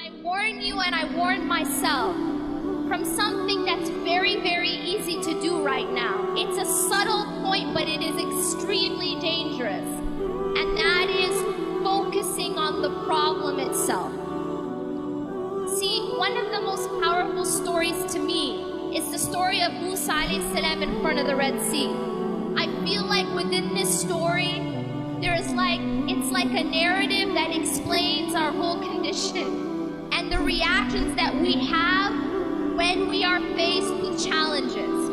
I warn you and I warn myself from something that's very, very easy to do right now. It's a subtle point, but it is extremely dangerous. And that is focusing on the problem itself. See, one of the most powerful stories to me is the story of Musa alayhi salam in front of the Red Sea. I feel like within this story, it's like a narrative that explains our whole condition and the reactions that we have when we are faced with challenges.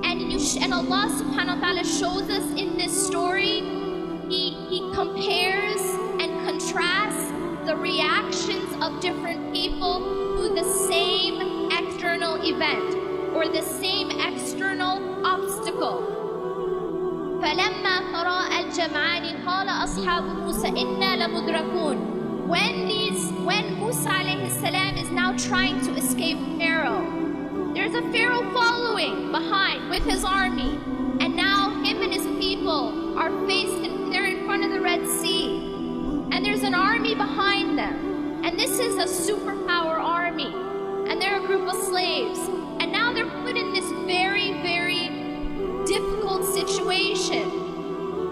And Allah subhanahu wa ta'ala shows us in this story, He compares and contrasts the reactions of different people to the same external event or the same external obstacle. فَلَمَّا تَرَاءَى الْجَمْعَانِ قَالَ أَصْحَابُ مُوسَى إِنَّا لَمُدْرَكُونَ. When Musa alayhi salam is now trying to escape Pharaoh, there's a Pharaoh following behind with his army, and now him and his people are they're in front of the Red Sea, and there's an army behind them, and this is a superpower army, and they're a group of slaves, and now they're put in this very, very difficult situation.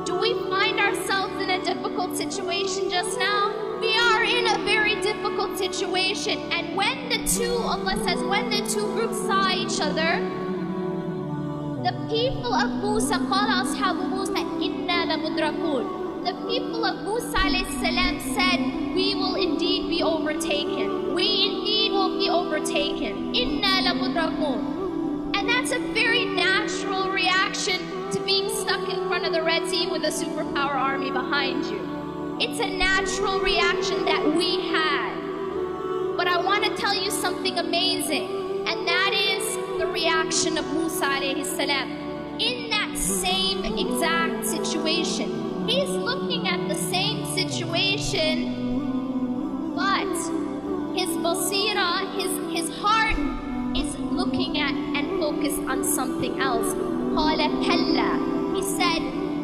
Do we find ourselves in a difficult situation just now? We are in a very difficult situation. And when the two, Allah says, when the two groups saw each other, the people of Musa, قَالَ أَصْحَابُ مُوسَى إِنَّا لَمُدْرَكُونَ. The people of Musa alayhi salam said, we will indeed be overtaken. We indeed will be overtaken. إِنَّا لَمُدْرَكُونَ. And that's a very natural reaction to being stuck in front of the Red Sea with a superpower army behind you. It's a natural reaction that we had. But I want to tell you something amazing, and that is the reaction of Musa alayhi salam. In that same exact situation, he's looking at the same situation, but his basira, his heart is looking at and focused on something else. قَالَ كَلَّا. He said,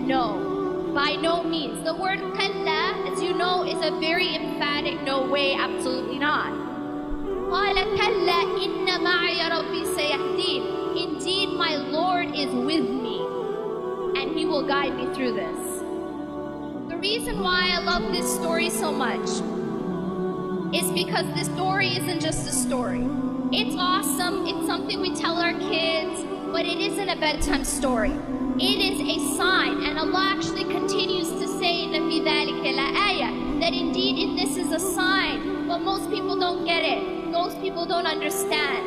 no, by no means. The word كَلَّا, as you know, is a very emphatic no way, absolutely not. قَالَ كَلَّا إِنَّ مَعِيَ رَبِّي سَيَهْدِينِ. Indeed, my Lord is with me, and He will guide me through this. The reason why I love this story so much is because this story isn't just a story. It's awesome, it's something we tell our kids, but it isn't a bedtime story. It is a sign, and Allah actually continues to say إِنَّ فِي ذَلِكَ لَآيَةً, that indeed in this is a sign, but most people don't get it. Most people don't understand.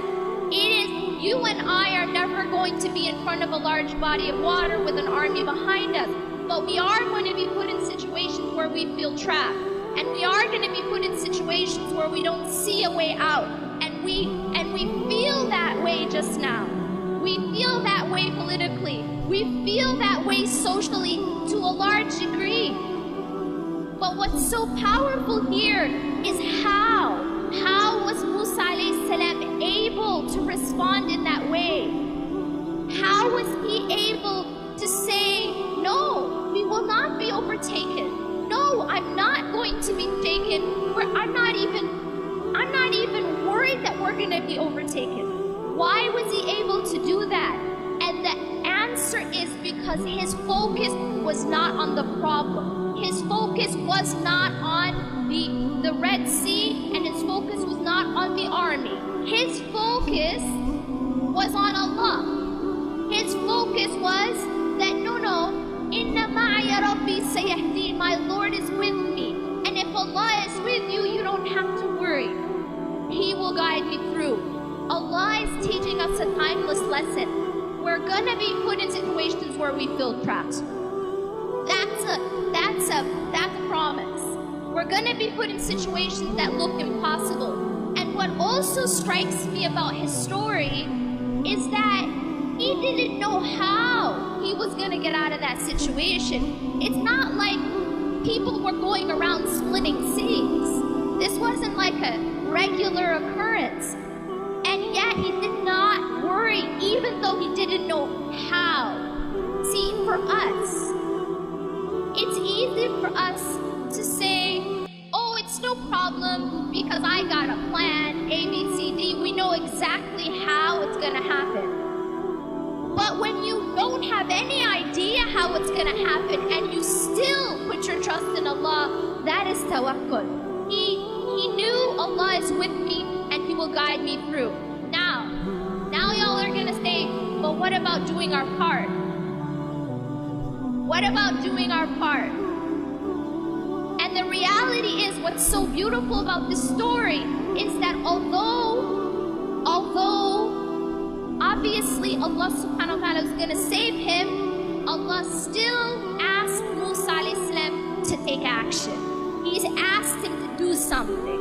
It is, you and I are never going to be in front of a large body of water with an army behind us, but we are going to be put in situations where we feel trapped, and we are going to be put in situations where we don't see a way out, and we feel that way just now. We feel that way politically. We feel that way socially to a large degree. But what's so powerful here is how was Musa alayhi salam able to respond in that way? How was he able to say, no, we will not be overtaken. No, I'm not going to be taken. I'm not even worried that we're going to be overtaken. Why was he able to do that? And the answer is because his focus was not on the problem. His focus was not on the Red Sea, and his focus was not on the army. His focus was on Allah. His focus was that no, Inna ma'aya Rabbi sayahdeen, my Lord is with me. And if Allah is with you, you don't have to worry. He will guide me through. Allah is teaching us a timeless lesson. We're gonna be put in situations where we feel trapped. That's a promise. We're gonna be put in situations that look impossible. And what also strikes me about his story is that he didn't know how he was gonna get out of that situation. It's not like people were going around splitting cities. This wasn't like a regular occurrence. And yet he did not worry, even though he didn't know how. See, for us, it's easy for us to say, oh, it's no no problem because I got a plan, A, B, C, D. We know exactly how it's gonna happen. But when you don't have any idea how it's gonna happen and you still put your trust in Allah, that is tawakkul. He knew Allah is with me and He will guide me through. Now y'all are gonna say, but what about doing our part? What about doing our part? And the reality is, what's so beautiful about this story is that although obviously Allah subhanahu wa ta'ala is going to save him, Allah still asked Musa alayhi salam to take action. He's asked him to do something.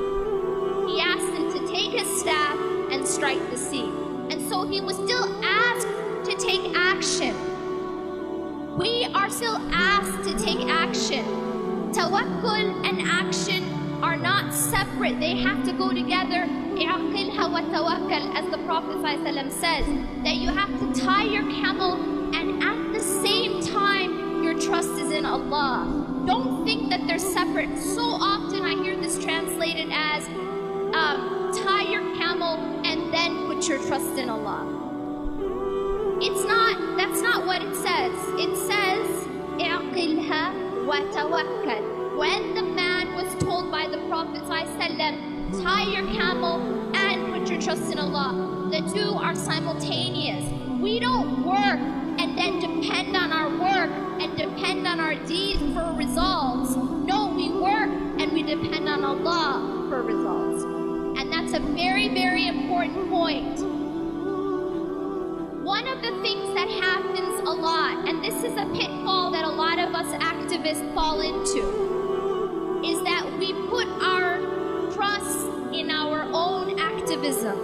He asked him to take his staff and strike the sea. And so he was still asked to take action. We are still asked to take action. Tawakkul and action are not separate. They have to go together. As the Prophet ﷺ says, that you have to tie your camel and at the same time your trust is in Allah. Don't think that they're separate. So often I hear this translated as tie your camel and then put your trust in Allah. That's not what it says. It says اعقلها وتوكل. When the man was told by the Prophet ﷺ, tie your camel and put your trust in Allah, the two are simultaneous. We don't work and then depend on our work and depend on our deeds for results. No, we work and we depend on Allah for results. And that's a very, very important point. One of the things that happens a lot, and this is a pitfall that a lot of us activists fall into, is that we put our trust in our own activism.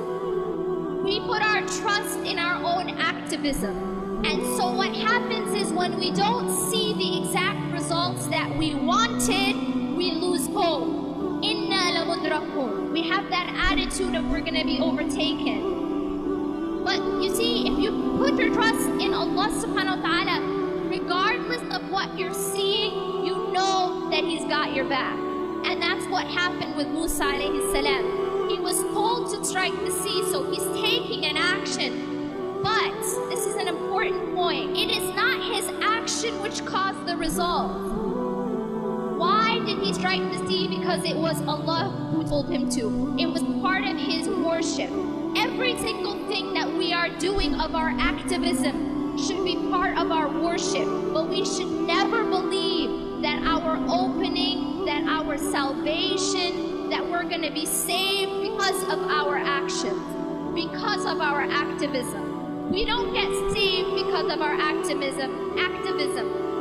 We put our trust in our own activism. And so what happens is when we don't see the exact results that we wanted, we lose hope. Inna lamudrakun. We have that attitude of we're going to be overtaken. But you see, if you put your trust in Allah subhanahu wa ta'ala, regardless of what you're seeing, you know that He's got your back. And that's what happened with Musa alayhi salam. He was told to strike the sea, so he's taking an action. But this is an important point. It is not his action which caused the result. Why did he strike the sea? Because it was Allah who told him to. It was part of his worship. Every single thing that we are doing of our activism should be part of our worship. But we should never believe that our opening, that our salvation, that we're going to be saved because of our actions, because of our activism. We don't get saved because of our activism.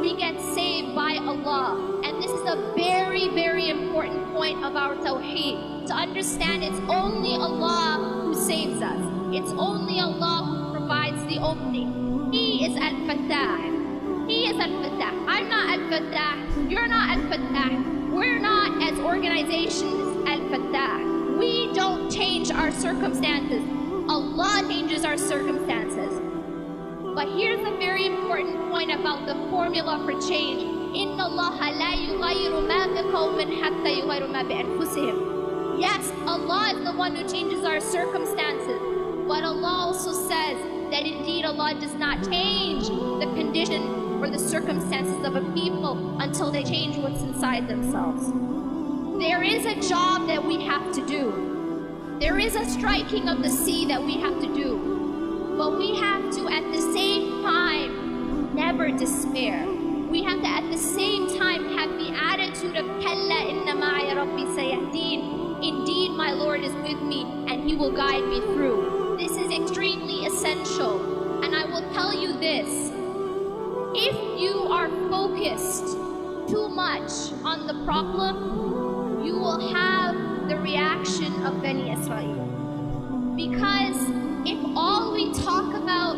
We get saved by Allah. And this is a very, very important point of our tawheed. To understand it's only Allah who saves us. It's only Allah who provides the opening. He is Al-Fattah. He is Al-Fattah. I'm not Al-Fattah. You're not Al-Fattah. We're not, as organizations, Al-Fattah. We don't change our circumstances. Allah changes our circumstances. But here's a very important point about the formula for change. Inna Allaha la yughayyiru ma biqawmin hatta yughayyiru ma bi anfusihim. Yes, Allah is the one who changes our circumstances. But Allah also says that indeed Allah does not change the condition or the circumstances of a people until they change what's inside themselves. There is a job that we have to do. There is a striking of the sea that we have to do. But we have to at the same time never despair. We have to at the same time have the attitude of Kalla inna ma'i rabbi sayahdeen. Indeed, my Lord is with me and He will guide me through. This is extremely essential. And I will tell you this. If you are focused too much on the problem, you will have the reaction of Bani Israel. Because if all we talk about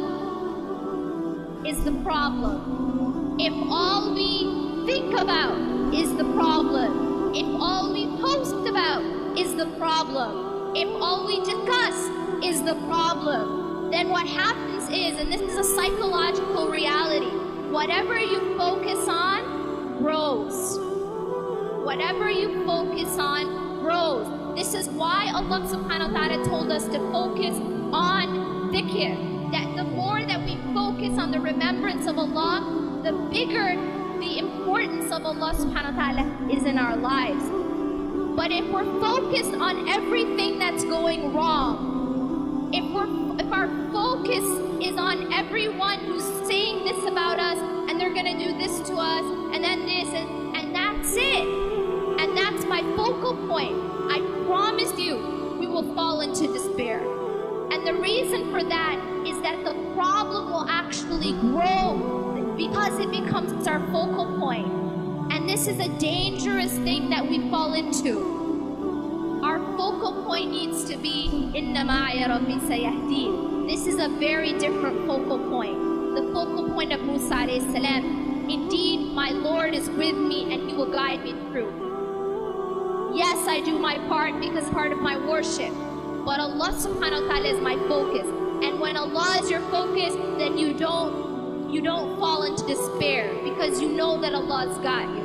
is the problem, if all we think about is the problem, if all we post about is the problem, if all we discuss is the problem, then what happens is, and this is a psychological reality, whatever you focus on grows. Whatever you focus on grows. This is why Allah subhanahu wa ta'ala told us to focus on dhikr. That the more that we focus on the remembrance of Allah, the bigger the importance of Allah subhanahu wa ta'ala is in our lives. But if we're focused on everything that's going wrong, if our focus is on everyone who's saying this about us, and they're gonna do this to us, and then this, and that's it, and that's my focal point, I promise you, we will fall into despair. And the reason for that is that the problem will actually grow because it becomes our focal point. And this is a dangerous thing that we fall into. Our focal point needs to be Inna ma'i Rabbi sayahdeen. This is a very different focal point. The focal point of Musa alayhi salam. Indeed, my Lord is with me and He will guide me through. Yes, I do my part because part of my worship. But Allah subhanahu wa ta'ala is my focus. And when Allah is your focus, then you don't fall into despair because you know that Allah has got you.